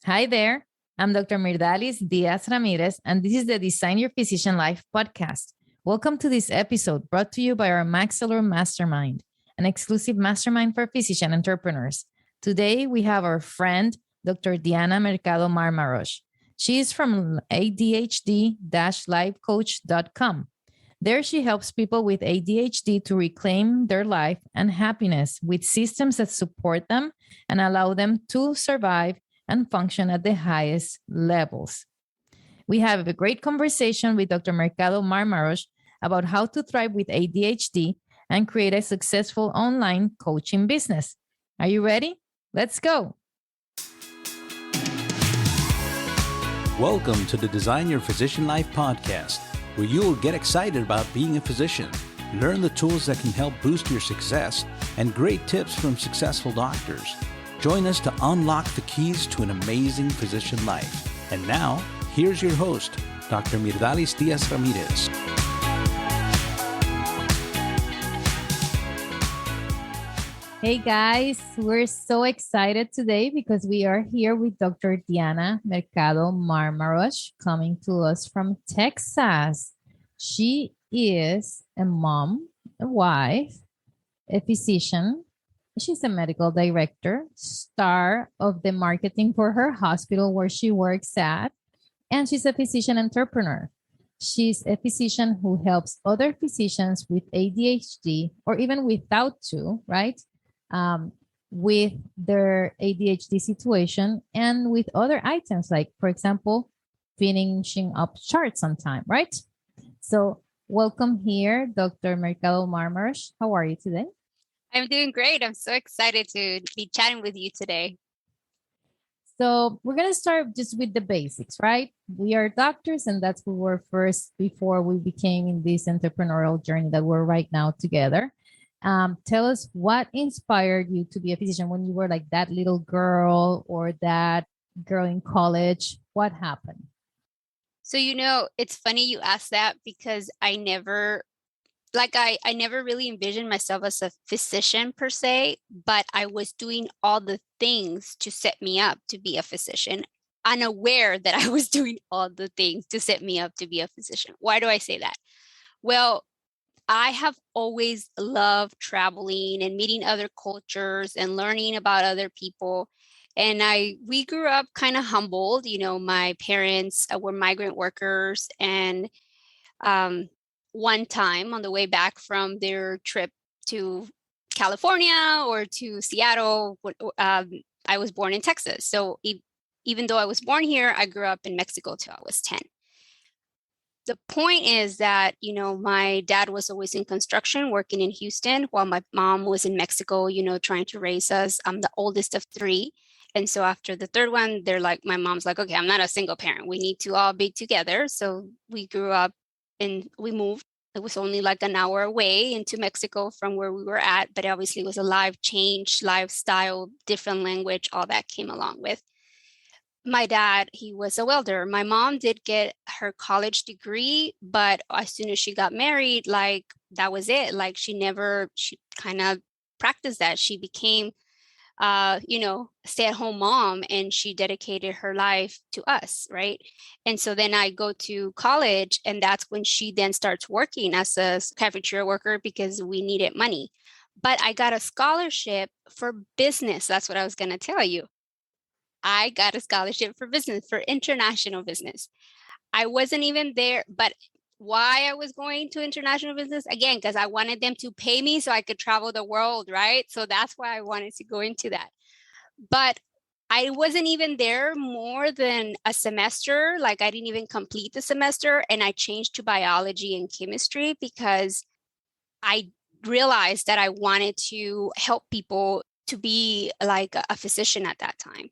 Hi there. I'm Dr. Myrdalis Diaz-Ramirez, and this is the Design Your Physician Life podcast. Welcome to this episode brought to you by our maxAllure Mastermind, an exclusive mastermind for physician entrepreneurs. Today, we have our friend, Dr. Diana Mercado-Marmarosh. She is from ADHD-lifecoach.com. There, she helps people with ADHD to reclaim their life and happiness with systems that support them and allow them to survive and function at the highest levels. We have a great conversation with Dr. Mercado-Marmarosh about how to thrive with ADHD and create a successful online coaching business. Are you ready? Let's go. Welcome to the Design Your Physician Life podcast, where you will get excited about being a physician, learn the tools that can help boost your success, and great tips from successful doctors. Join us to unlock the keys to an amazing physician life. And now, here's your host, Dr. Myrdalis Diaz-Ramirez. Hey guys, we're so excited today because we are here with Dr. Diana Mercado-Marmarosh coming to us from Texas. She is a mom, a wife, a physician. She's a medical director, star of the marketing for her hospital where she works at, and she's a physician entrepreneur. She's a physician who helps other physicians with ADHD or even without to, right? With their ADHD situation and with other items, like, for example, finishing up charts on time, right? So welcome here, Dr. Mercado-Marmarosh. How are you today? I'm doing great. I'm so excited to be chatting with you today. So we're going to start just with the basics, right? We are doctors, and that's who we were first before we became in this entrepreneurial journey that we're right now together. Tell us what inspired you to be a physician when you were like that little girl or that girl in college. What happened? So, it's funny you asked that because I never really envisioned myself as a physician per se, but I was doing all the things to set me up to be a physician, unaware that I was doing all the things to set me up to be a physician. Why do I say that? Well, I have always loved traveling and meeting other cultures and learning about other people. And we grew up kind of humbled. My parents were migrant workers, and one time on the way back from their trip to California or to Seattle, I was born in Texas. So even though I was born here, I grew up in Mexico till I was 10. The point is that, my dad was always in construction, working in Houston, while my mom was in Mexico, trying to raise us. I'm the oldest of three. And so after the third one, my mom's like, okay, I'm not a single parent. We need to all be together. So we grew up and we moved. It was only like an hour away into Mexico from where we were at, but obviously it was a life change, lifestyle, different language, all that came along with. My dad, he was a welder. My mom did get her college degree, but as soon as she got married, that was it. She kind of practiced that. She became, stay-at-home mom, and she dedicated her life to us, right? And so then I go to college, and that's when she then starts working as a cafeteria worker because we needed money. But I got a scholarship for business. That's what I was going to tell you. I got a scholarship for business, for international business. I wasn't even there, but why I was going to international business? Again, because I wanted them to pay me so I could travel the world, right? So that's why I wanted to go into that. But I wasn't even there more than a semester. I didn't even complete the semester, and I changed to biology and chemistry because I realized that I wanted to help people to be like a physician at that time.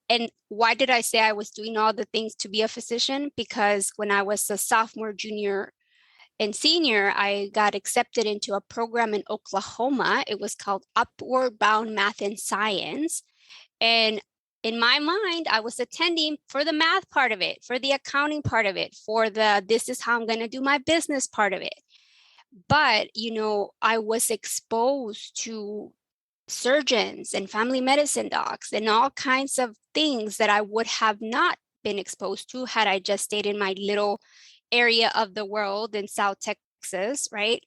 And why did I say I was doing all the things to be a physician? Because when I was a sophomore, junior, and senior, I got accepted into a program in Oklahoma. It was called Upward Bound Math and Science. And in my mind, I was attending for the math part of it, for the accounting part of it, for this is how I'm going to do my business part of it. But, I was exposed to surgeons and family medicine docs and all kinds of things that I would have not been exposed to had I just stayed in my little area of the world in South Texas, right?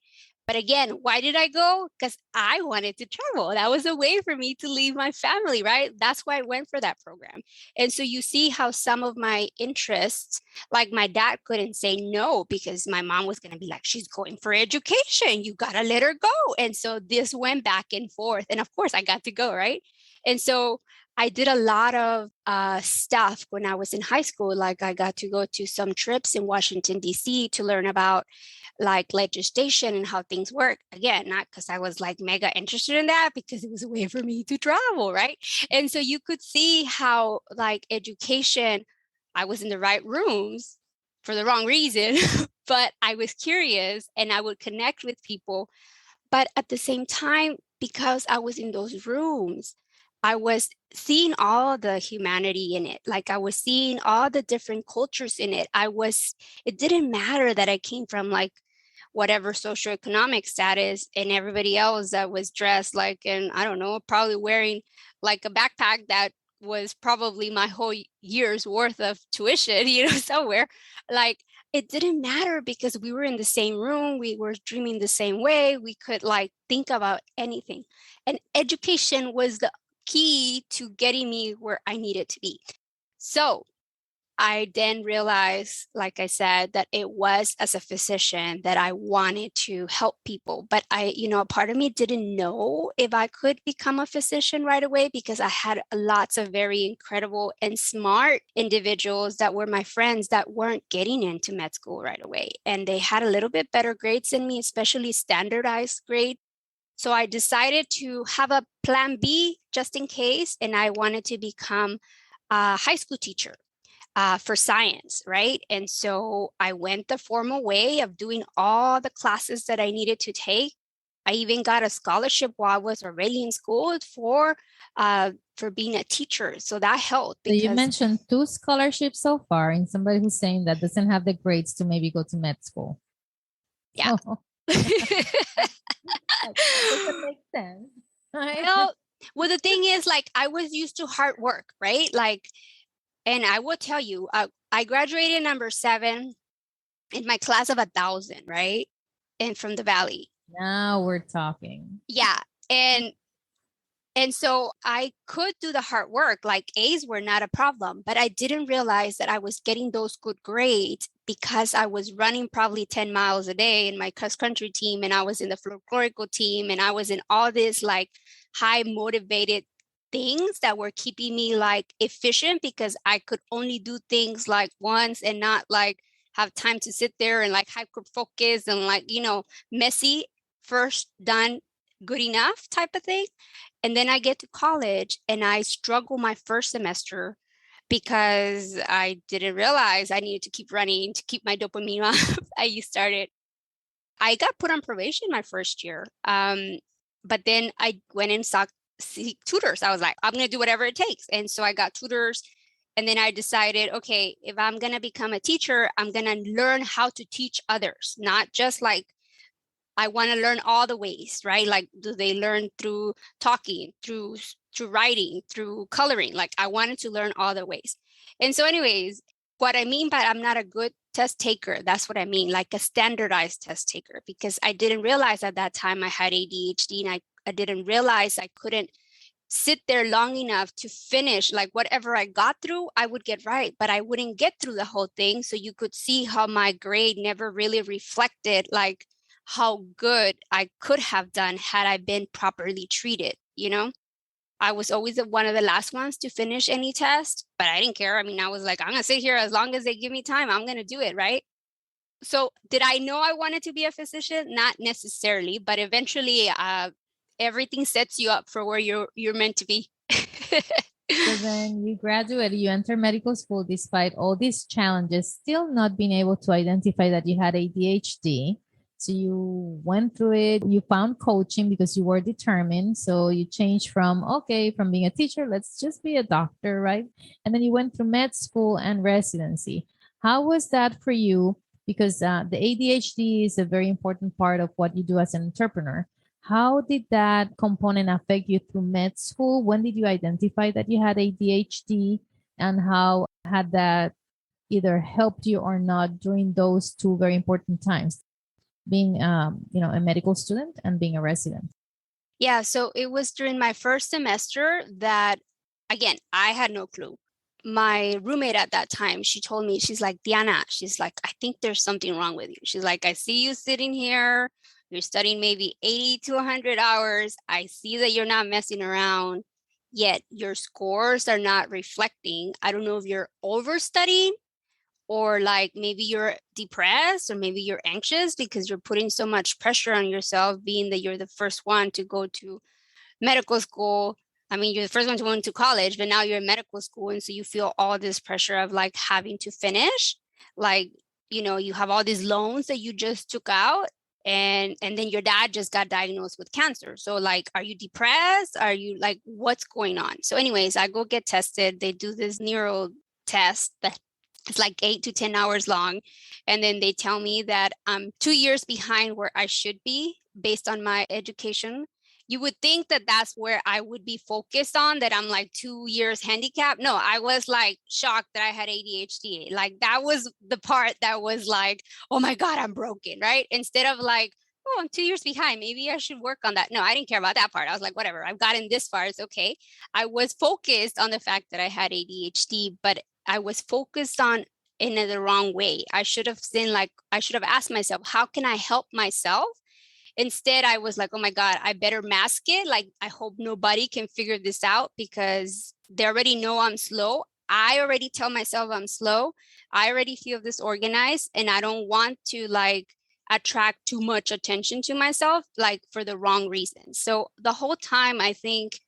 But again, why did I go? Because I wanted to travel. That was a way for me to leave my family, right? That's why I went for that program. And so you see how some of my interests, like my dad couldn't say no because my mom was going to be like, she's going for education. You got to let her go. And so this went back and forth. And of course, I got to go, right? And so I did a lot of stuff when I was in high school. Like I got to go to some trips in Washington, D.C. to learn about like legislation and how things work. Again, not because I was like mega interested in that, because it was a way for me to travel, right? And so you could see how like education, I was in the right rooms for the wrong reason, but I was curious and I would connect with people. But at the same time, because I was in those rooms, I was seeing all the humanity in it. Like I was seeing all the different cultures in it. It didn't matter that I came from like whatever socioeconomic status and everybody else that was dressed like, and I don't know, probably wearing like a backpack that was probably my whole year's worth of tuition, somewhere. Like it didn't matter because we were in the same room. We were dreaming the same way. We could like think about anything. And education was the key to getting me where I needed to be. So I then realized, like I said, that it was as a physician that I wanted to help people. But part of me didn't know if I could become a physician right away because I had lots of very incredible and smart individuals that were my friends that weren't getting into med school right away. And they had a little bit better grades than me, especially standardized grade. So I decided to have a plan B just in case. And I wanted to become a high school teacher. For science, right? And so I went the formal way of doing all the classes that I needed to take. I even got a scholarship while I was already in school for being a teacher. So that helped. So you mentioned 2 scholarships so far, and somebody who's saying that doesn't have the grades to maybe go to med school. Yeah. Oh. That doesn't make sense. Well, the thing is, like, I was used to hard work, right? Like, and I will tell you, I graduated number 7 in my class of 1,000, right? And from the Valley. Now we're talking. Yeah. And so I could do the hard work, like A's were not a problem, but I didn't realize that I was getting those good grades because I was running probably 10 miles a day in my cross country team. And I was in the folklorical team and I was in all this like high motivated things that were keeping me like efficient because I could only do things like once and not like have time to sit there and like hyper focus and like, messy, first done, good enough type of thing. And then I get to college and I struggle my first semester because I didn't realize I needed to keep running to keep my dopamine up. I got put on probation my first year. But then I went and seek tutors. I was like, I'm going to do whatever it takes. And so I got tutors. And then I decided, okay, if I'm going to become a teacher, I'm going to learn how to teach others, not just like, I want to learn all the ways, right? Like, do they learn through talking, through writing, through coloring? Like, I wanted to learn all the ways. And so anyways, what I mean by I'm not a good test taker, that's what I mean, like a standardized test taker, because I didn't realize at that time I had ADHD and I didn't realize I couldn't sit there long enough to finish like whatever I got through, I would get right, but I wouldn't get through the whole thing. So you could see how my grade never really reflected like how good I could have done had I been properly treated, I was always one of the last ones to finish any test, but I didn't care. I mean, I was like, I'm going to sit here as long as they give me time. I'm going to do it, right? So did I know I wanted to be a physician? Not necessarily, but eventually everything sets you up for where you're meant to be. So then you graduated, you enter medical school despite all these challenges, still not being able to identify that you had ADHD. So you went through it, you found coaching because you were determined. So you changed from being a teacher, let's just be a doctor, right? And then you went through med school and residency. How was that for you? Because the ADHD is a very important part of what you do as an entrepreneur. How did that component affect you through med school? When did you identify that you had ADHD? And how had that either helped you or not during those two very important times, being a medical student and being a resident? Yeah, so it was during my first semester that, again, I had no clue. My roommate at that time, she told me, she's like, Diana, she's like, I think there's something wrong with you. She's like, I see you sitting here, you're studying maybe 80 to 100 hours. I see that you're not messing around, yet your scores are not reflecting. I don't know if you're overstudying or like maybe you're depressed or maybe you're anxious because you're putting so much pressure on yourself, being that you're the first one to go to medical school. I mean, you're the first one to go into college, but now you're in medical school. And so you feel all this pressure of like having to finish. Like, you have all these loans that you just took out. And then your dad just got diagnosed with cancer. So like, are you depressed? Are you like, what's going on? So anyways, I go get tested. They do this neuro test that it's like 8 to 10 hours long. And then they tell me that I'm 2 years behind where I should be based on my education. You would think that that's where I would be focused on, that I'm like 2 years handicapped. No, I was like shocked that I had ADHD. Like that was the part that was like, oh my God, I'm broken, right? Instead of like, oh, I'm 2 years behind. Maybe I should work on that. No, I didn't care about that part. I was like, whatever, I've gotten this far. It's okay. I was focused on the fact that I had ADHD, but I was focused on in the wrong way. I should have asked myself, how can I help myself? Instead, I was like, oh my God, I better mask it. Like, I hope nobody can figure this out because they already know I'm slow. I already tell myself I'm slow. I already feel disorganized and I don't want to like attract too much attention to myself, like for the wrong reasons. So the whole time, I think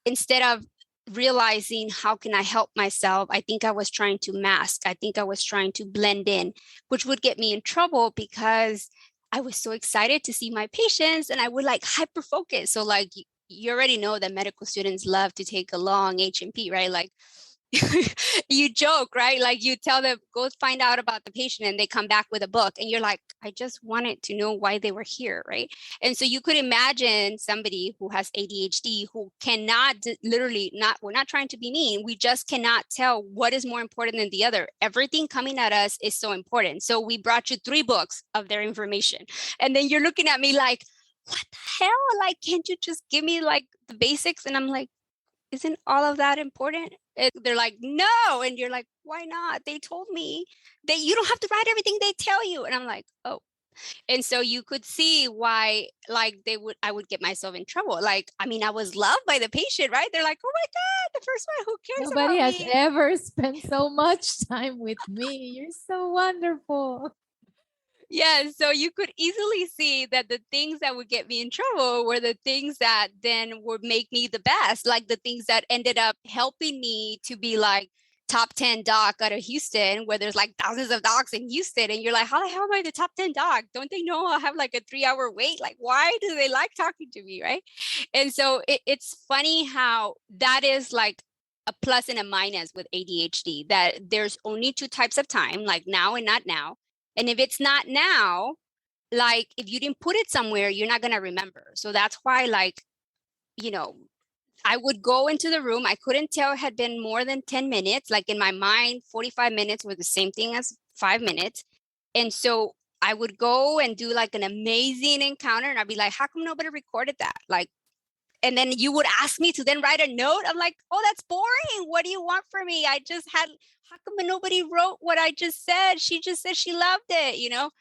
instead of realizing how can I help myself, I think I was trying to mask. I think I was trying to blend in, which would get me in trouble because I was so excited to see my patients and I would like hyper focus. So like you already know that medical students love to take a long H&P, right? Like you joke, right? Like you tell them, go find out about the patient and they come back with a book and you're like, I just wanted to know why they were here, right? And so you could imagine somebody who has ADHD who cannot literally we're not trying to be mean. We just cannot tell what is more important than the other. Everything coming at us is so important. So we brought you 3 books of their information. And then you're looking at me like, what the hell? Like, can't you just give me like the basics? And I'm like, isn't all of that important? And they're like, no. And you're like, why not? They told me that you don't have to write everything they tell you. And I'm like, oh. And so you could see why, like, I would get myself in trouble. Like, I mean, I was loved by the patient, right? They're like, oh my God, the first one who cares Nobody about has me. ever spent so much time with me. You're so wonderful. Yeah, so you could easily see that the things that would get me in trouble were the things that then would make me the best, like the things that ended up helping me to be like top 10 doc out of Houston, where there's like thousands of docs in Houston. And you're like, how the hell am I the top 10 doc? Don't they know I'll have like a 3-hour wait? Like, why do they like talking to me, right? And so it's funny how that is like a plus and a minus with ADHD, that there's only 2 types of time, like now and not now. And if it's not now, like if you didn't put it somewhere, you're not going to remember. So that's why, like, you know, I would go into the room. I couldn't tell it had been more than 10 minutes. Like in my mind, 45 minutes were the same thing as 5 minutes. And so I would go and do like an amazing encounter. And I'd be like, how come nobody recorded that? Like, and then you would ask me to then write a note. I'm like, oh, that's boring. What do you want from me? How come nobody wrote what I just said? She just said she loved it.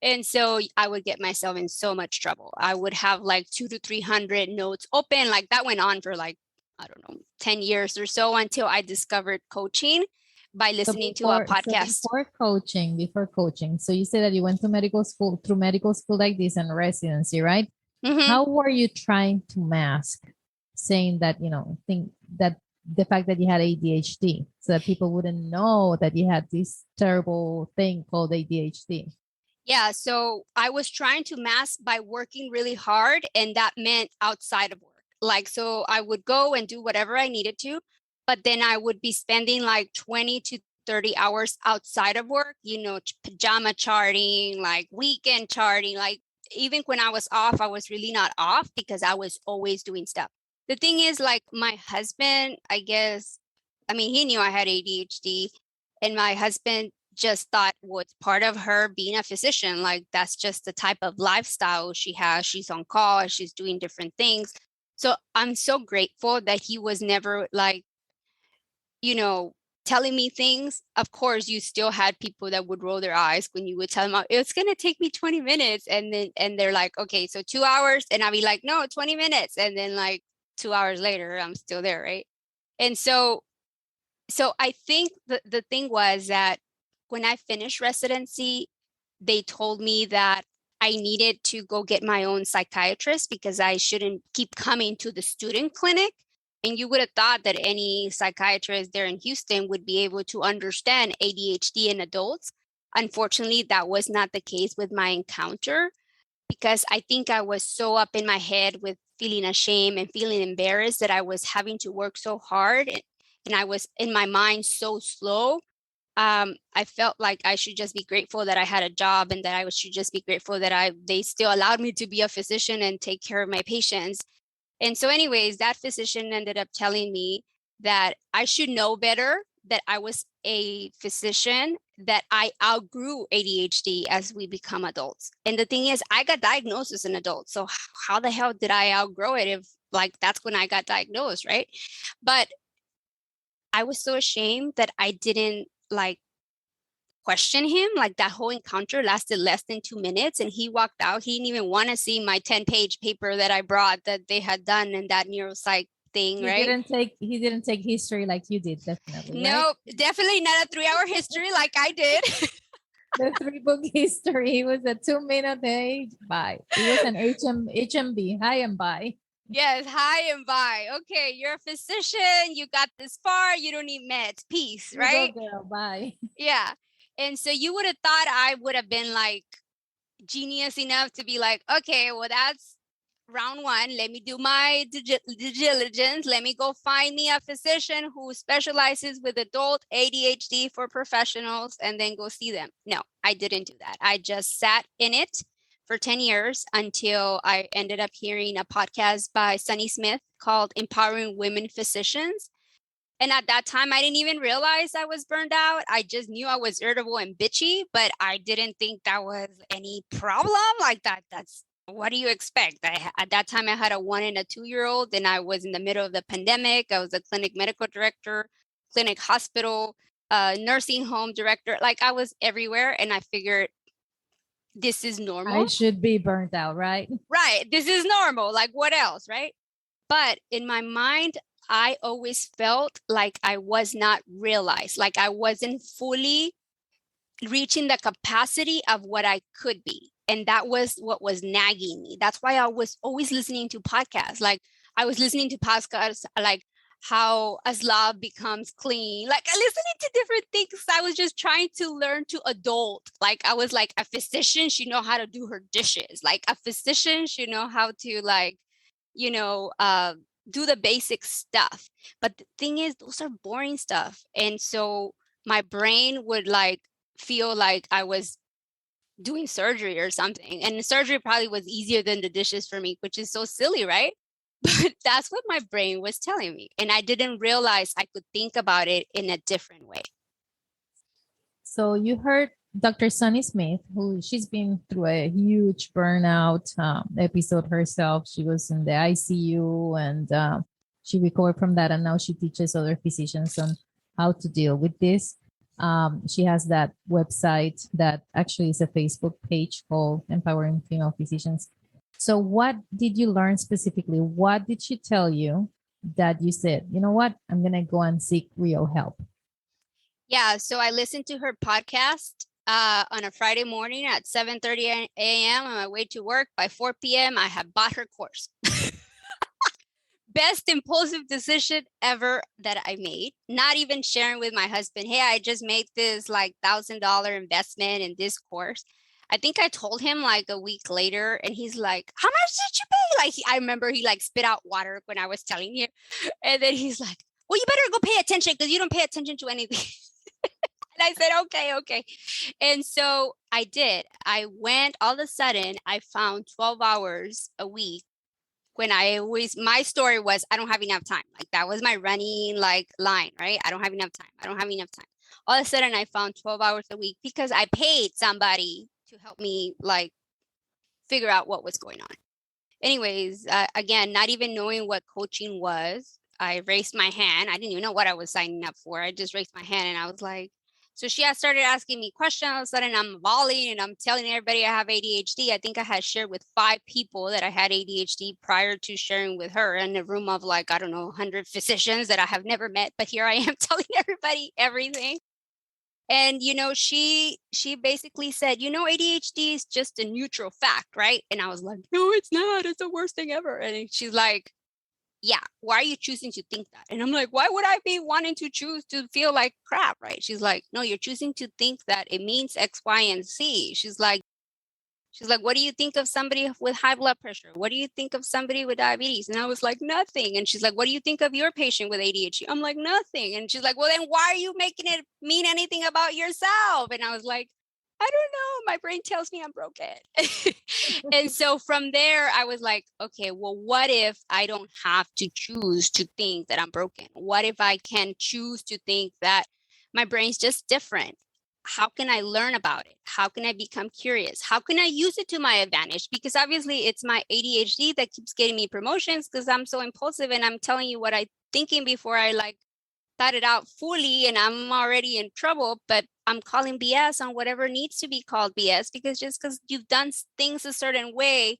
And so I would get myself in so much trouble. I would have like 200 to 300 notes open. Like that went on for like, I don't know, 10 years or so until I discovered coaching by listening to a podcast. Before coaching. So you said that you went to medical school, through medical school like this and residency, right? Mm-hmm. How were you trying to mask saying that, think that the fact that you had ADHD so that people wouldn't know that you had this terrible thing called ADHD? Yeah, so I was trying to mask by working really hard, and that meant outside of work. Like, so I would go and do whatever I needed to, but then I would be spending like 20 to 30 hours outside of work, pajama charting, like weekend charting, like even when I was off, I was really not off because I was always doing stuff. The thing is, like, my husband, I guess, I mean, he knew I had ADHD, and my husband just thought, well, it's part of her being a physician. Like, that's just the type of lifestyle she has. She's on call, she's doing different things. So I'm so grateful that he was never like, telling me things. Of course, you still had people that would roll their eyes when you would tell them, it's going to take me 20 minutes. And they're like, okay, so 2 hours. And I'll be like, no, 20 minutes. And then like 2 hours later, I'm still there. Right. And so I think the thing was that when I finished residency, they told me that I needed to go get my own psychiatrist because I shouldn't keep coming to the student clinic. And you would have thought that any psychiatrist there in Houston would be able to understand ADHD in adults. Unfortunately, that was not the case with my encounter, because I think I was so up in my head with feeling ashamed and feeling embarrassed that I was having to work so hard. And I was in my mind so slow. I felt like I should just be grateful that I had a job, and that I should just be grateful that they still allowed me to be a physician and take care of my patients. And so anyways, that physician ended up telling me that I should know better, that I was a physician, that I outgrew ADHD as we become adults. And the thing is, I got diagnosed as an adult. So how the hell did I outgrow it if like that's when I got diagnosed, right? But I was so ashamed that I didn't like question him. Like, that whole encounter lasted less than 2 minutes, and he walked out. He didn't even want to see my 10-page paper that I brought that they had done in that neuropsych thing, right? He didn't take history like you did, definitely. No, right? Definitely not a 3-hour history like I did. The 3-book history was a 2-minute page. Bye. It was an HMB, high and bye. Yes, hi and bye. Okay, you're a physician. You got this far. You don't need meds. Peace, right? Go, girl, bye. Yeah. And so you would have thought I would have been like genius enough to be like, okay, well, that's round one. Let me do my due diligence. Let me go find me a physician who specializes with adult ADHD for professionals and then go see them. No, I didn't do that. I just sat in it for 10 years until I ended up hearing a podcast by Sunny Smith called Empowering Women Physicians. And at that time, I didn't even realize I was burned out. I just knew I was irritable and bitchy, but I didn't think that was any problem like that. That's, what do you expect? At that time, I had a 1 and a 2-year-old, and I was in the middle of the pandemic. I was a clinic medical director, clinic hospital, nursing home director. Like, I was everywhere, and I figured, this is normal. I should be burnt out, right? Right. This is normal. Like, what else, right? But in my mind, I always felt like I was not realized, like I wasn't fully reaching the capacity of what I could be. And that was what was nagging me. That's why I was always listening to podcasts. Like, I was listening to podcasts like how a Slav becomes clean, like listening to different things. I was just trying to learn to adult. Like, I was like, a physician should know how to do her dishes. Like, a physician should know how to, like, do the basic stuff. But the thing is, those are boring stuff. And so my brain would like feel like I was doing surgery or something. And the surgery probably was easier than the dishes for me, which is so silly, right? But that's what my brain was telling me. And I didn't realize I could think about it in a different way. So you heard Dr. Sunny Smith, who she's been through a huge burnout episode herself. She was in the ICU and she recovered from that. And now she teaches other physicians on how to deal with this. She has that website that actually is a Facebook page called Empowering Female Physicians. So what did you learn specifically? What did she tell you that you said, you know what, I'm going to go and seek real help? Yeah. So I listened to her podcast on a Friday morning at 7:30 a.m. on my way to work. By 4 p.m., I had bought her course. Best impulsive decision ever that I made. Not even sharing with my husband, hey, I just made this like $1,000 investment in this course. I think I told him like a week later, and he's like, how much did you pay? Like, I remember he like spit out water when I was telling him. And then he's like, well, you better go pay attention because you don't pay attention to anything. I said, okay. And so I did. I went, all of a sudden, I found 12 hours a week when my story was, I don't have enough time. Like that was my running line, right? I don't have enough time. I don't have enough time. All of a sudden I found 12 hours a week because I paid somebody to help me figure out what was going on. Anyways, again, not even knowing what coaching was, I raised my hand. I didn't even know what I was signing up for. I just raised my hand and I was like, so she had started asking me questions. All of a sudden I'm bawling and I'm telling everybody I have ADHD. I think I had shared with 5 people that I had ADHD prior to sharing with her in a room of 100 physicians that I have never met. But here I am telling everybody everything. And, she basically said, ADHD is just a neutral fact, right? And I was like, no, it's not. It's the worst thing ever. And she's like, yeah, why are you choosing to think that? And I'm like, why would I be wanting to choose to feel like crap, right? She's like, no, you're choosing to think that it means X, Y, and Z. She's like, what do you think of somebody with high blood pressure? What do you think of somebody with diabetes? And I was like, nothing. And she's like, what do you think of your patient with ADHD? I'm like, nothing. And she's like, well, then why are you making it mean anything about yourself? And I was like, I don't know. My brain tells me I'm broken. And so from there, I was like, okay, well, what if I don't have to choose to think that I'm broken? What if I can choose to think that my brain's just different? How can I learn about it? How can I become curious? How can I use it to my advantage? Because obviously it's my ADHD that keeps getting me promotions because I'm so impulsive and I'm telling you what I'm thinking before I thought it out fully and I'm already in trouble, but I'm calling BS on whatever needs to be called BS because you've done things a certain way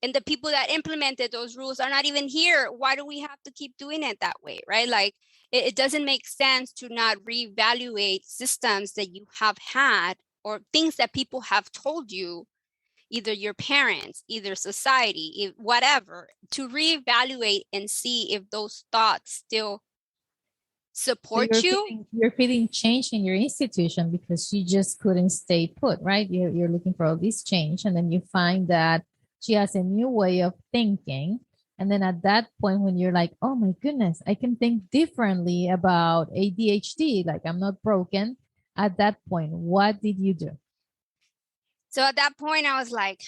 and the people that implemented those rules are not even here. Why do we have to keep doing it that way, right? It doesn't make sense to not reevaluate systems that you have had or things that people have told you, either your parents, either society, whatever, to reevaluate and see if those thoughts still support you. You're feeling change in your institution because you just couldn't stay put, right? You're looking for all this change and then you find that she has a new way of thinking. And then at that point, when you're like, oh my goodness, I can think differently about ADHD, like I'm not broken. At that point, what did you do? So at that point, I was like,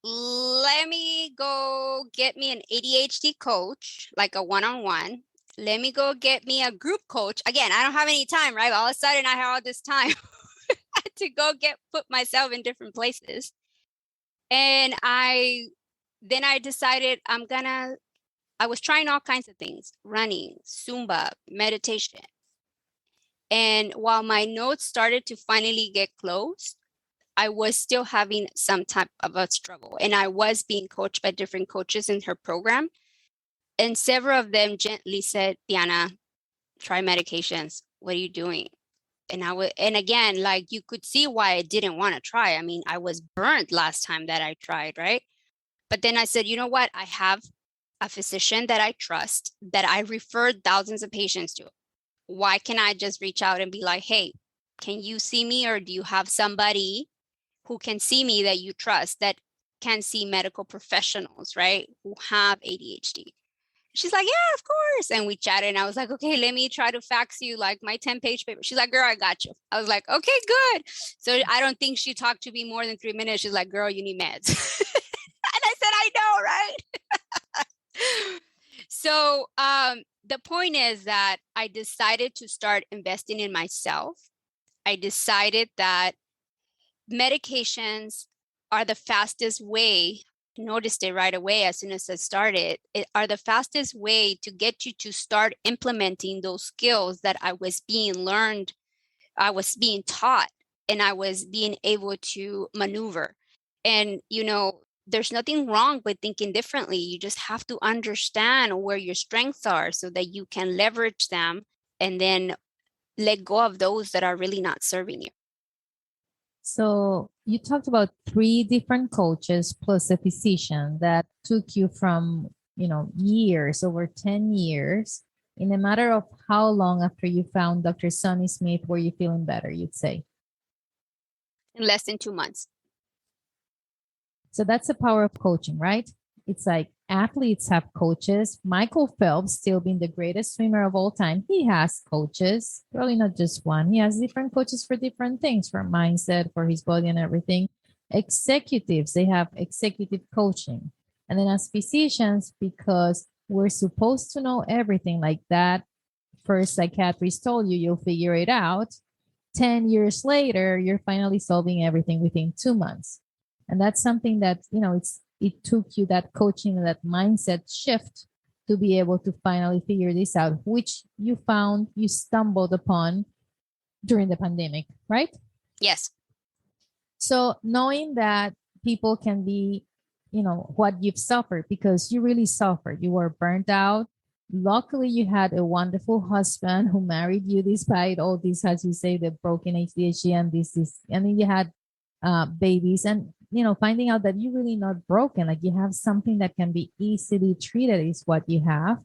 let me go get me an ADHD coach, like a one-on-one. Let me go get me a group coach. Again, I don't have any time, right? All of a sudden, I have all this time to go put myself in different places. And then I decided I was trying all kinds of things, running, Zumba, meditation. And while my notes started to finally get closed, I was still having some type of a struggle. And I was being coached by different coaches in her program. And several of them gently said, Diana, try medications. What are you doing? And again, you could see why I didn't want to try. I mean, I was burnt last time that I tried, right? But then I said, you know what? I have a physician that I trust, that I referred thousands of patients to. Why can't I just reach out and be like, hey, can you see me? Or do you have somebody who can see me that you trust, that can see medical professionals, right? Who have ADHD. She's like, yeah, of course. And we chatted and I was like, okay, let me try to fax you my 10-page paper. She's like, girl, I got you. I was like, okay, good. So I don't think she talked to me more than 3 minutes. She's like, girl, you need meds. And I said, I know, right? So the point is that I decided to start investing in myself. I decided that medications are the fastest way. Noticed it right away as soon as I started. It are the fastest way to get you to start implementing those skills that I was being learned, I was being taught, and I was being able to maneuver. And, there's nothing wrong with thinking differently. You just have to understand where your strengths are so that you can leverage them and then let go of those that are really not serving you. So you talked about 3 different coaches plus a physician that took you from, years, over 10 years. In a matter of how long after you found Dr. Sonny Smith were you feeling better, you'd say? In less than 2 months. So that's the power of coaching, right? it's like athletes have coaches. Michael Phelps, still being the greatest swimmer of all time, he has coaches, probably not just one. He has different coaches for different things, for mindset, for his body and everything. Executives, they have executive coaching. And then as physicians, because we're supposed to know everything, like that first psychiatrist told you, you'll figure it out. 10 years later, you're finally solving everything within 2 months. And that's something that, it took you that coaching and that mindset shift to be able to finally figure this out, which you found you stumbled upon during the pandemic, right? Yes. So knowing that people can be, what you've suffered, because you really suffered, you were burnt out. Luckily, you had a wonderful husband who married you despite all this, as you say, the broken ADHD and this, and then you had babies, and finding out that you're really not broken, like you have something that can be easily treated is what you have,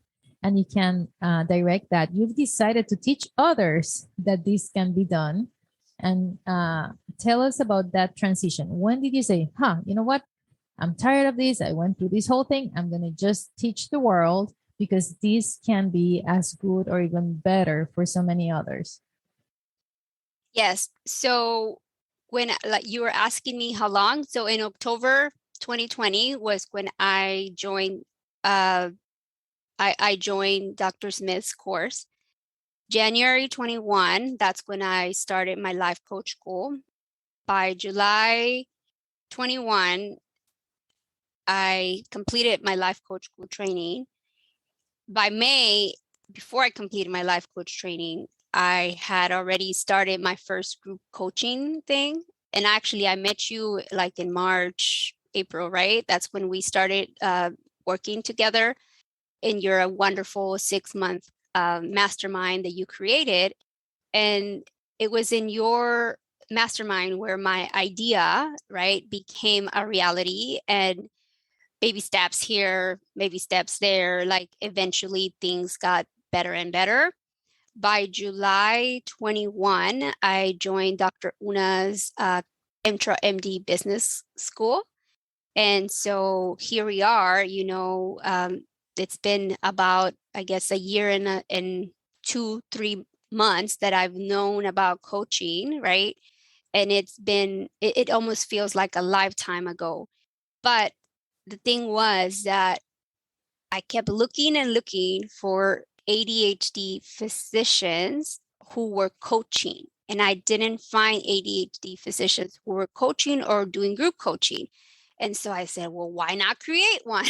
and you can direct that. You've decided to teach others that this can be done, and tell us about that transition. When did you say, you know what? I'm tired of this. I went through this whole thing. I'm going to just teach the world because this can be as good or even better for so many others. Yes. So when you were asking me how long, so in October 2020 was when I joined. I joined Dr. Smith's course. January 21, that's when I started my life coach school. By July 21, I completed my life coach school training. By May, before I completed my life coach training, I had already started my first group coaching thing. And actually, I met you like in March, April, right? That's when we started working together. And you're a wonderful 6-month mastermind that you created. And it was in your mastermind where my idea, right, became a reality. And baby steps here, baby steps there, like eventually things got better and better. By July 21, I joined Dr. Una's Intra MD Business School. And so here we are, it's been about, I guess, a year and 2-3 months that I've known about coaching, right? And it almost feels like a lifetime ago. But the thing was that I kept looking and looking for ADHD physicians who were coaching. And I didn't find ADHD physicians who were coaching or doing group coaching. And so I said, well, why not create one?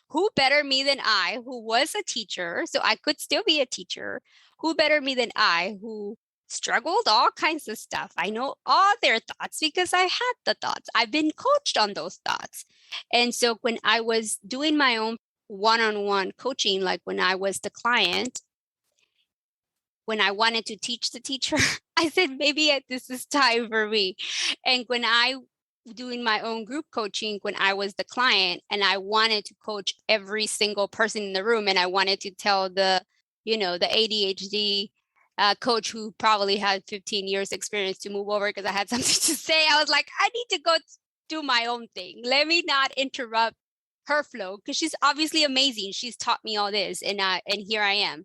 Who better me than I, who was a teacher, so I could still be a teacher, who better me than I, who struggled all kinds of stuff. I know all their thoughts because I had the thoughts. I've been coached on those thoughts. And so when I was doing my own one-on-one coaching, like when I was the client, when I wanted to teach the teacher, I said, maybe this is time for me. And when I doing my own group coaching, when I was the client and I wanted to coach every single person in the room, and I wanted to tell the ADHD coach who probably had 15 years experience to move over because I had something to say, I was like, I need to go do my own thing. Let me not interrupt her flow because she's obviously amazing. She's taught me all this, and here I am.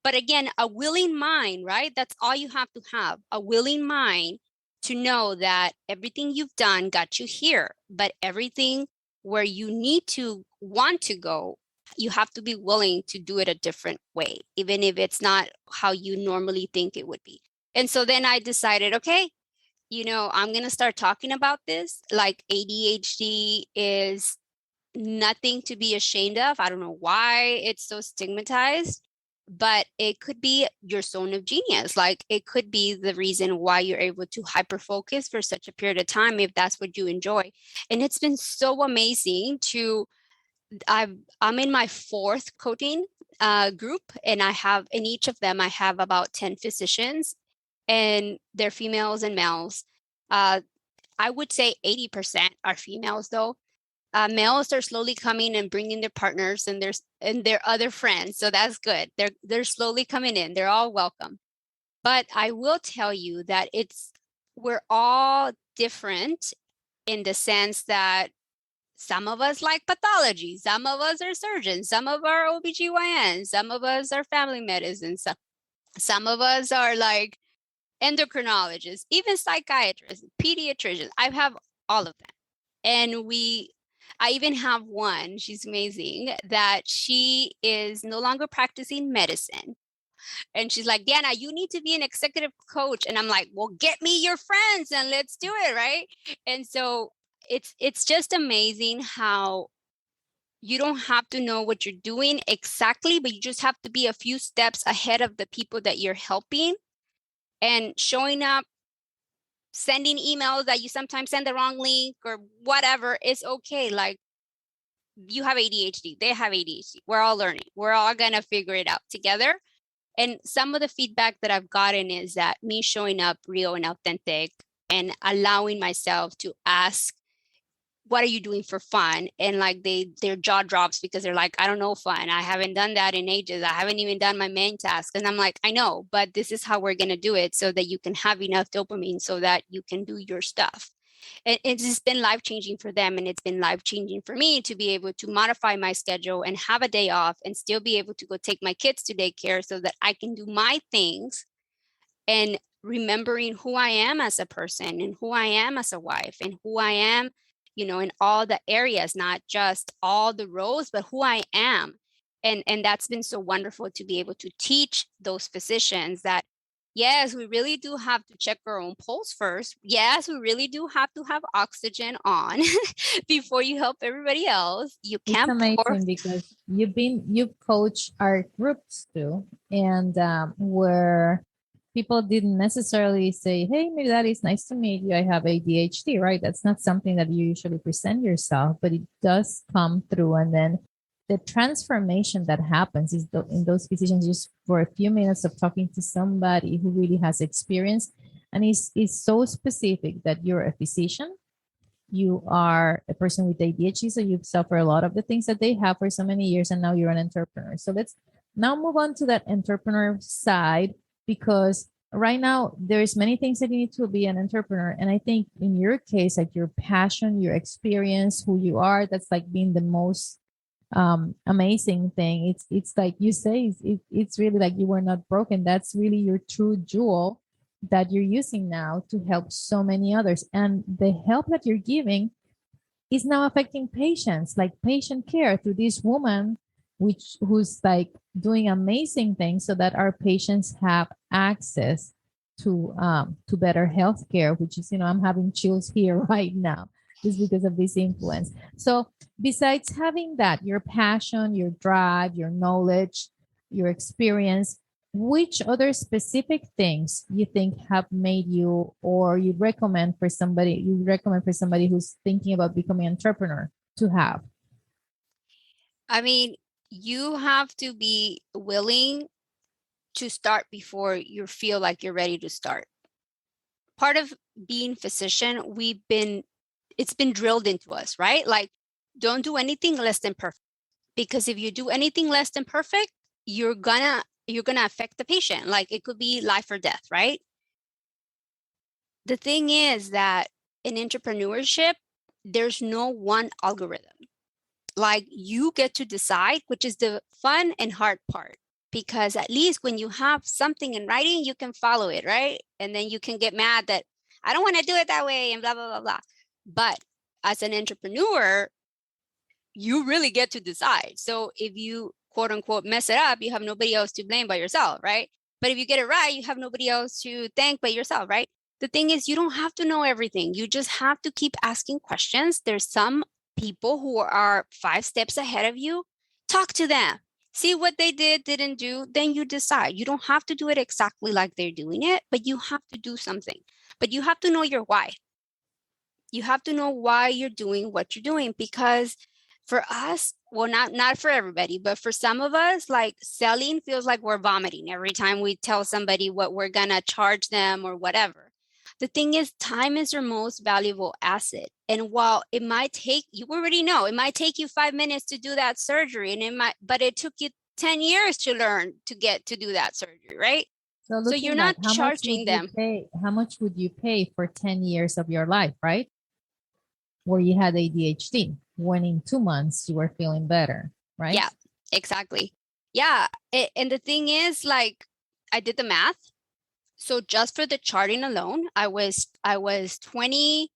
But again, a willing mind, right? That's all you have to have, a willing mind to know that everything you've done got you here, but everything where you need to want to go, you have to be willing to do it a different way, even if it's not how you normally think it would be. And so then I decided, okay, I'm going to start talking about this. Like ADHD is nothing to be ashamed of. I don't know why it's so stigmatized, but it could be your zone of genius. Like it could be the reason why you're able to hyper focus for such a period of time if that's what you enjoy. And it's been so amazing I'm in my 4th coaching group, and in each of them I have about 10 physicians, and they're females and males. I would say 80% are females though. Males are slowly coming and bringing their partners and their other friends. So that's good. They're slowly coming in. They're all welcome. But I will tell you that we're all different in the sense that Some of us like pathology. Some of us are surgeons. Some of our OBGYNs. Some of us are family medicine. Some of us are like endocrinologists, even psychiatrists, pediatricians. I have all of them. And I even have one, she's amazing, that she is no longer practicing medicine. And she's like, Diana, you need to be an executive coach. And I'm like, well, get me your friends and let's do it, right? And so it's just amazing how you don't have to know what you're doing exactly, but you just have to be a few steps ahead of the people that you're helping, and showing up, sending emails that you sometimes send the wrong link or whatever is okay. Like, you have ADHD, they have ADHD. We're all learning. We're all going to figure it out together. And some of the feedback that I've gotten is that me showing up real and authentic and allowing myself to ask, what are you doing for fun? And like their jaw drops because they're like, I don't know fun. I haven't done that in ages. I haven't even done my main task. And I'm like, I know, but this is how we're going to do it so that you can have enough dopamine so that you can do your stuff. And it's just been life-changing for them. And it's been life-changing for me to be able to modify my schedule and have a day off and still be able to go take my kids to daycare so that I can do my things, and remembering who I am as a person and who I am as a wife and who I am, in all the areas, not just all the roles, but who I am. And that's been so wonderful to be able to teach those physicians that, yes, we really do have to check our own pulse first. Yes, we really do have to have oxygen on before you help everybody else. You can't It's amazing because you've coached our groups too, and where people didn't necessarily say, hey, maybe that is nice to meet you, I have ADHD, right? That's not something that you usually present yourself, but it does come through. And then the transformation that happens is in those physicians, just for a few minutes of talking to somebody who really has experience and is so specific that you're a physician, you are a person with ADHD, so you've suffered a lot of the things that they have for so many years, and now you're an entrepreneur. So let's now move on to that entrepreneur side, because right now there's many things that you need to be an entrepreneur. And I think in your case, like your passion, your experience, who you are, that's like being the most amazing thing. It's like you say, it's really like you were not broken. That's really your true jewel that you're using now to help so many others. And the help that you're giving is now affecting patients, like patient care through this woman, who's like doing amazing things so that our patients have access to better healthcare, which is, I'm having chills here right now just because of this influence. So besides having that, your passion, your drive, your knowledge, your experience, which other specific things you think have made you, or you recommend for somebody who's thinking about becoming an entrepreneur to have? I mean, you have to be willing to start before you feel like you're ready to start. Part of being physician, it's been drilled into us, right? Like, don't do anything less than perfect. Because if you do anything less than perfect, you're gonna affect the patient. Like, it could be life or death, right? The thing is that in entrepreneurship, there's no one algorithm. Like, you get to decide, which is the fun and hard part, because at least when you have something in writing, you can follow it, right? And then you can get mad that I don't want to do it that way and blah, blah, blah, blah. But as an entrepreneur, you really get to decide. So if you quote unquote mess it up, you have nobody else to blame but yourself, right? But if you get it right, you have nobody else to thank but yourself, right? The thing is, you don't have to know everything. You just have to keep asking questions. There's some people who are 5 steps ahead of you. Talk to them. See what they didn't do. Then you decide. You don't have to do it exactly like they're doing it, but you have to do something. But you have to know your why. You have to know why you're doing what you're doing, because for us, well, not for everybody, but for some of us, like, selling feels like we're vomiting every time we tell somebody what we're gonna charge them or whatever. The thing is, time is your most valuable asset. And while it might take, you already know, it might take you 5 minutes to do that surgery, but it took you 10 years to learn to get to do that surgery, right? So you're not charging them. How much would you pay for 10 years of your life, right? Where you had ADHD? when in 2 months you were feeling better, right? Yeah, exactly. Yeah. And the thing is, like, I did the math. So just for the charting alone, I was 20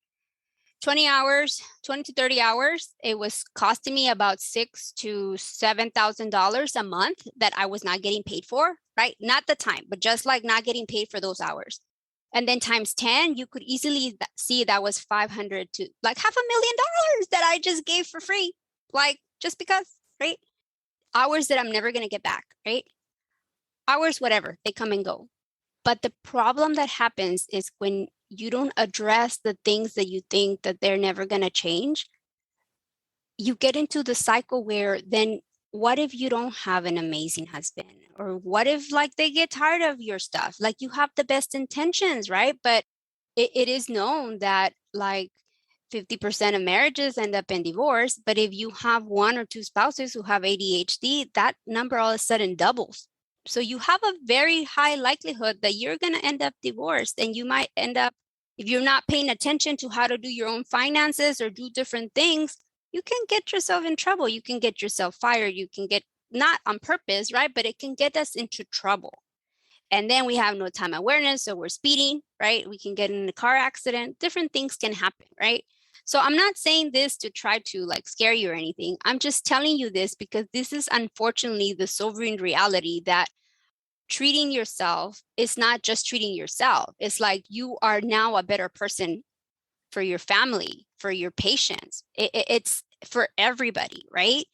hours, 20 to 30 hours. It was costing me about $6,000 to $7,000 a month that I was not getting paid for, right? Not the time, but just like not getting paid for those hours. And then times 10, you could easily see that was 500 to like $500,000 that I just gave for free. Like just because, right? Hours that I'm never going to get back, right? Hours, whatever, they come and go. But the problem that happens is when you don't address the things that you think that they're never going to change, you get into the cycle where then what if you don't have an amazing husband? Or what if like they get tired of your stuff? Like you have the best intentions, right? But it is known that like 50% of marriages end up in divorce. But if you have one or two spouses who have ADHD, that number all of a sudden doubles. So you have a very high likelihood that you're going to end up divorced, and you might end up, if you're not paying attention to how to do your own finances or do different things, you can get yourself in trouble. You can get yourself fired. You can get, not on purpose, right? But it can get us into trouble. And then we have no time awareness. So we're speeding, right? We can get in a car accident. Different things can happen, right? So I'm not saying this to try to like scare you or anything. I'm just telling you this because this is unfortunately the sobering reality that treating yourself is not just treating yourself. It's like you are now a better person for your family, for your patients. It's for everybody, right?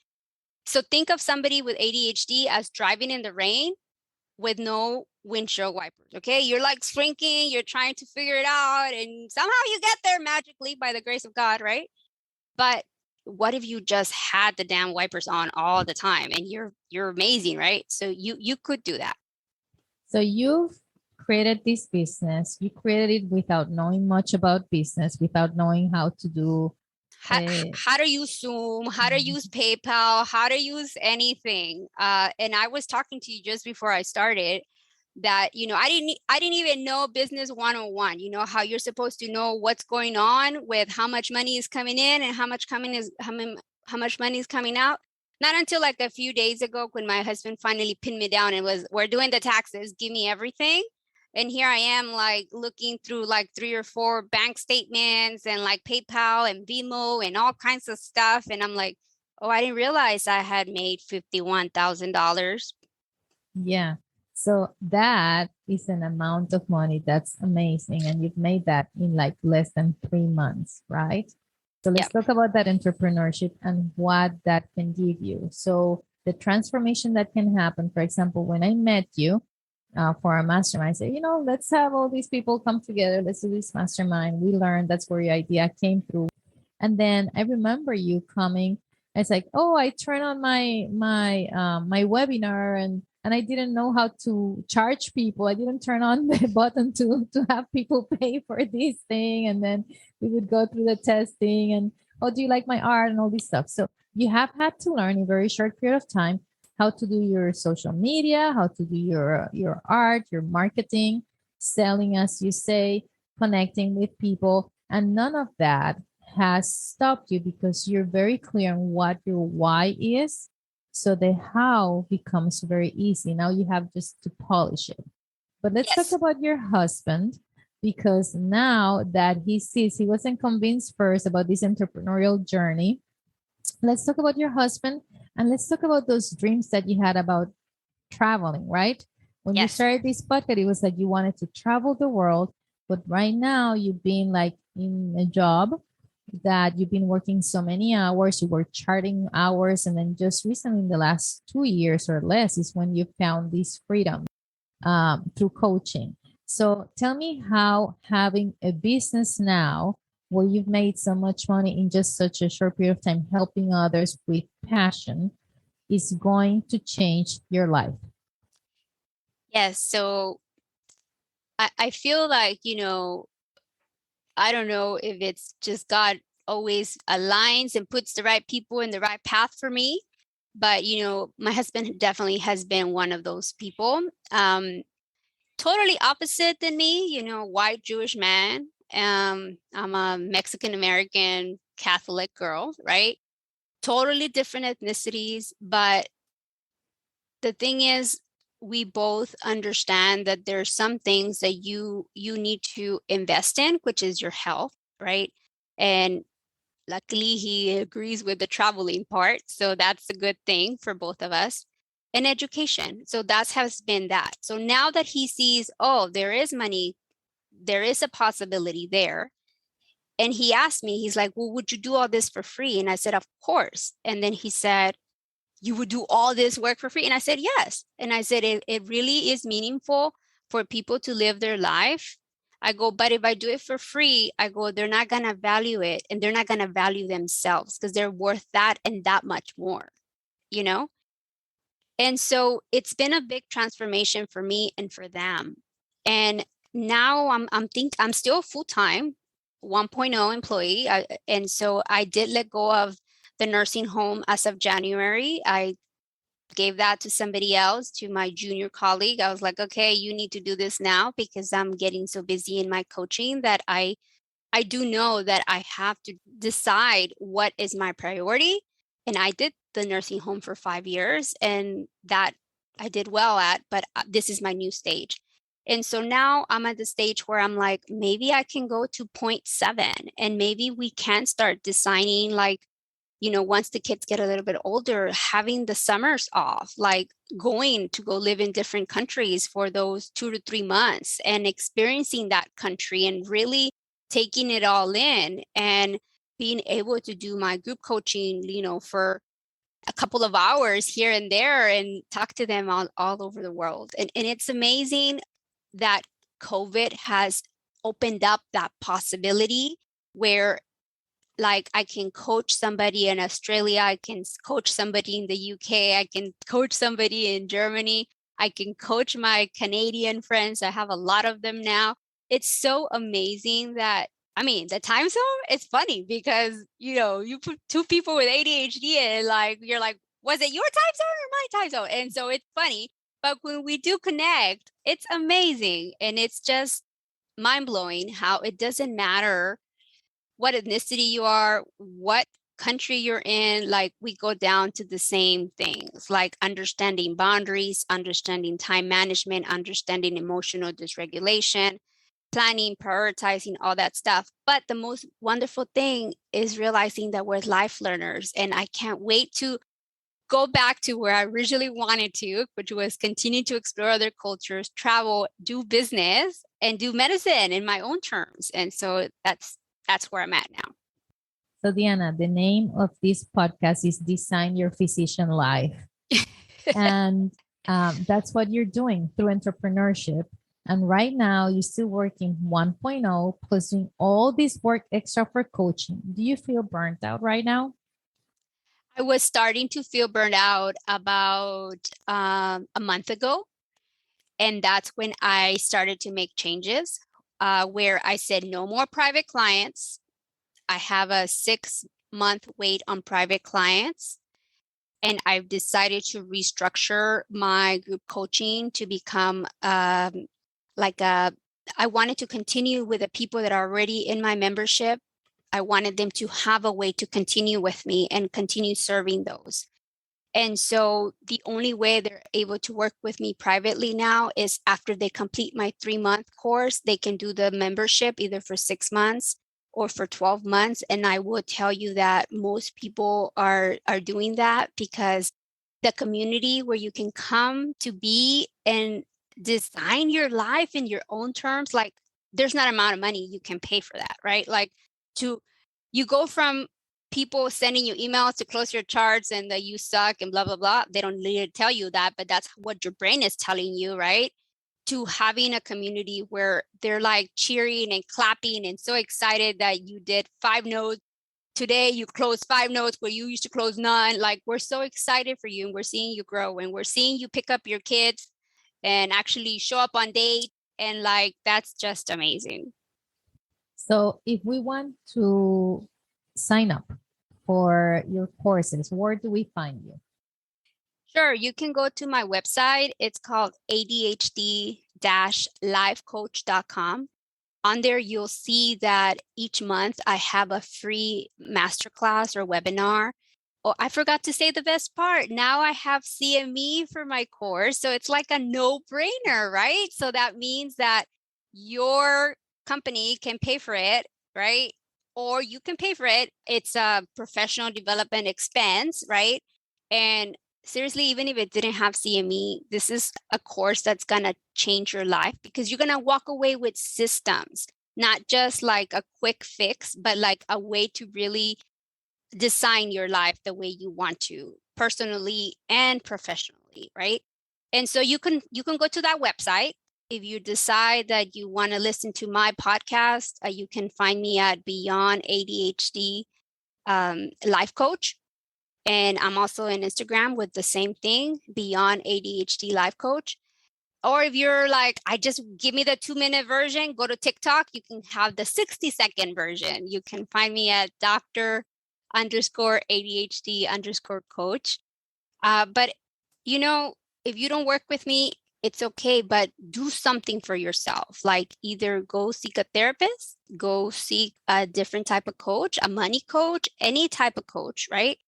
So think of somebody with ADHD as driving in the rain with no windshield wipers. Okay. You're like shrinking, you're trying to figure it out, and somehow you get there magically by the grace of God, right? But what if you just had the damn wipers on all the time and you're amazing, right? So you could do that. So you've created this business. You created it without knowing much about business, without knowing how to do how to use Zoom, how to use PayPal, how to use anything. And I was talking to you just before I started that, I didn't even know business 101, how you're supposed to know what's going on with how much money is coming in and how much money is coming out. Not until like a few days ago when my husband finally pinned me down and we're doing the taxes, give me everything. And here I am like looking through like 3 or 4 bank statements and like PayPal and Venmo and all kinds of stuff. And I'm like, oh, I didn't realize I had made $51,000. Yeah. So that is an amount of money that's amazing. And you've made that in like less than 3 months, right? So let's talk about that entrepreneurship and what that can give you. So the transformation that can happen, for example, when I met you for a mastermind, I said, let's have all these people come together. Let's do this mastermind. We learned that's where your idea came through. And then I remember you coming. It's like, oh, I turned on my webinar and I didn't know how to charge people. I didn't turn on the button to have people pay for this thing. And then we would go through the testing and, oh, do you like my art and all this stuff? So you have had to learn in a very short period of time how to do your social media, how to do your art, your marketing, selling, as you say, connecting with people. And none of that has stopped you because you're very clear on what your why is. So the how becomes very easy. Now you have just to polish it. But let's talk about your husband, because now that he sees, he wasn't convinced first about this entrepreneurial journey. Let's talk about your husband and let's talk about those dreams that you had about traveling, right? When you started this podcast, it was like you wanted to travel the world, but right now you've been like in a job that you've been working so many hours, you were charting hours, and then just recently in the last 2 years or less is when you found this freedom through coaching. So tell me how having a business now where you've made so much money in just such a short period of time, helping others with passion, is going to change your life. Yes. So I feel like, I don't know if it's just God always aligns and puts the right people in the right path for me. But, my husband definitely has been one of those people. Totally opposite than me, white Jewish man. I'm a Mexican American Catholic girl, right? totally different ethnicities, but the thing is, we both understand that there's some things that you need to invest in, which is your health, right? And luckily he agrees with the traveling part, so that's a good thing for both of us. And education, so that has been that. So now that he sees, oh, there is money, there is a possibility there, and he asked me, he's like, well, would you do all this for free? And I said, of course. And then he said, you would do all this work for free? And I said, yes. And I said, it really is meaningful for people to live their life. I go, but if I do it for free, I go, they're not going to value it, and they're not going to value themselves because they're worth that and that much more, you know? And so it's been a big transformation for me and for them. And now I'm still full-time 1.0 employee. And so I did let go of the nursing home as of January. I gave that to somebody else, to my junior colleague. I was like, okay, you need to do this now because I'm getting so busy in my coaching that I do know that I have to decide what is my priority. And I did the nursing home for 5 years, and that I did well at, but this is my new stage. And so now I'm at the stage where I'm like, maybe I can go to 0.7, and maybe we can start designing, like, once the kids get a little bit older, having the summers off, like going to go live in different countries for those 2 to 3 months and experiencing that country and really taking it all in, and being able to do my group coaching, for a couple of hours here and there and talk to them all over the world. And it's amazing that COVID has opened up that possibility where, like, I can coach somebody in Australia, I can coach somebody in the UK, I can coach somebody in Germany, I can coach my Canadian friends. I have a lot of them now. It's so amazing that, the time zone, it's funny because, you put two people with ADHD and like, you're like, was it your time zone or my time zone? And so it's funny, but when we do connect, it's amazing. And it's just mind blowing how it doesn't matter what ethnicity you are, what country you're in, like we go down to the same things, like understanding boundaries, understanding time management, understanding emotional dysregulation, planning, prioritizing, all that stuff. But the most wonderful thing is realizing that we're life learners. And I can't wait to go back to where I originally wanted to, which was continue to explore other cultures, travel, do business, and do medicine in my own terms. And so that's where I'm at now. So Diana, the name of this podcast is Design Your Physician Life. And that's what you're doing through entrepreneurship. And right now you're still working 1.0 plus doing all this work extra for coaching. Do you feel burnt out right now? I was starting to feel burned out about a month ago. And that's when I started to make changes where I said no more private clients. I have a 6-month wait on private clients. And I've decided to restructure my group coaching to become I wanted to continue with the people that are already in my membership. I wanted them to have a way to continue with me and continue serving those. And so the only way they're able to work with me privately now is after they complete my 3-month course, they can do the membership either for 6 months or for 12 months. And I will tell you that most people are doing that because the community where you can come to be and design your life in your own terms, like there's not amount of money you can pay for that, right? Like you go from people sending you emails to close your charts and that you suck and blah, blah, blah. They don't need to tell you that, but that's what your brain is telling you, right? To having a community where they're like cheering and clapping and so excited that you did 5 notes. Today you closed 5 notes where you used to close none. Like, we're so excited for you and we're seeing you grow and we're seeing you pick up your kids and actually show up on date. And like, that's just amazing. So if we want to sign up for your courses, where do we find you? Sure. You can go to my website. It's called ADHD-lifecoach.com. On there, you'll see that each month I have a free masterclass or webinar. Oh, I forgot to say the best part. Now I have CME for my course. So it's like a no-brainer, right? So that means that your company can pay for it, right? Or you can pay for it. It's a professional development expense, right? And seriously, even if it didn't have CME, this is a course that's going to change your life because you're going to walk away with systems, not just like a quick fix, but like a way to really design your life the way you want to, personally and professionally, right? And so you can go to that website. If you decide that you want to listen to my podcast, you can find me at Beyond ADHD Life Coach. And I'm also on Instagram with the same thing, Beyond ADHD Life Coach. Or if you're like, I just give me the 2-minute version, go to TikTok, you can have the 60-second version. You can find me at Dr._ADHD_coach. But, you know, if you don't work with me, it's okay, but do something for yourself. Like either go seek a therapist, go seek a different type of coach, a money coach, any type of coach, right?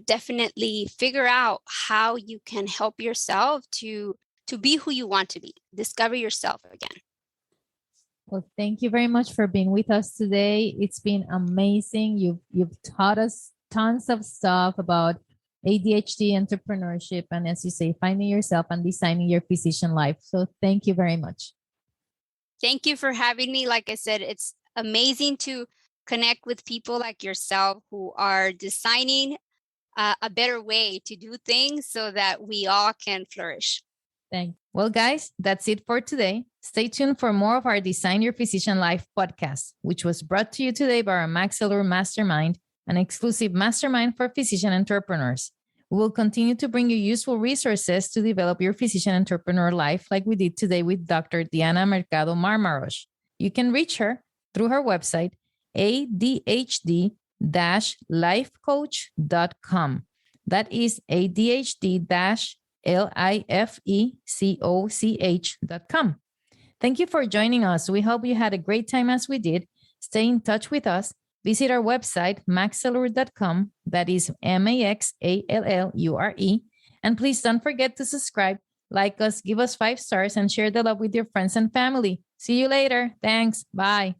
Definitely figure out how you can help yourself to be who you want to be. Discover yourself again. Well, thank you very much for being with us today. It's been amazing. You've taught us tons of stuff about ADHD entrepreneurship, and as you say, finding yourself and designing your physician life. So thank you very much. Thank you for having me. Like I said, it's amazing to connect with people like yourself who are designing a better way to do things so that we all can flourish. Thanks. Well, guys, that's it for today. Stay tuned for more of our Design Your Physician Life podcast, which was brought to you today by our maxAllure Mastermind, an exclusive mastermind for physician entrepreneurs. We will continue to bring you useful resources to develop your physician entrepreneur life like we did today with Dr. Diana Mercado-Marmarosh. You can reach her through her website, ADHD-lifecoach.com. That is ADHD-lifecoch.com. Thank you for joining us. We hope you had a great time as we did. Stay in touch with us. Visit our website, maxallure.com. That is MAXALLURE. And please don't forget to subscribe, like us, give us 5 stars, and share the love with your friends and family. See you later. Thanks. Bye.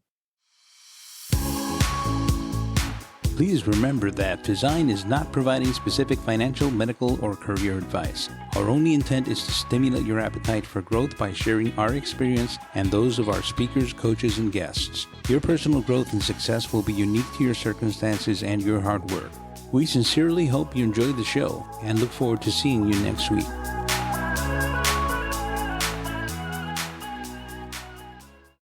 Please remember that Design is not providing specific financial, medical, or career advice. Our only intent is to stimulate your appetite for growth by sharing our experience and those of our speakers, coaches, and guests. Your personal growth and success will be unique to your circumstances and your hard work. We sincerely hope you enjoyed the show and look forward to seeing you next week.